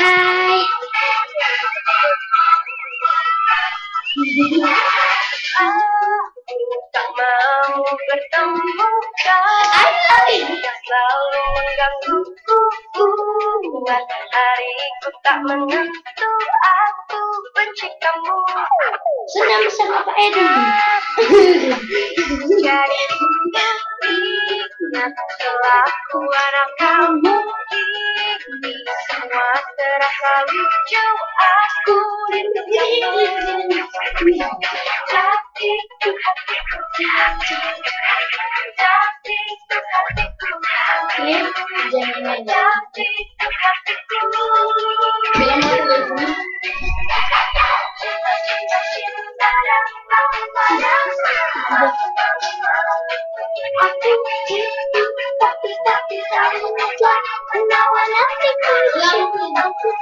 Hai. Aku tak mau bertemu kau yang selalu menggangguku. Buat hariku tak menentu, aku benci kamu. Senang sama Pak Edu. Jadi ingat selaku anak kamu ini semua terasa lucu. Aku rindu kamu. Jati itu hatiku, jati itu hatiku, jati itu hatiku. Aku itu tak bisa mengejar menawan hatiku. Ampun.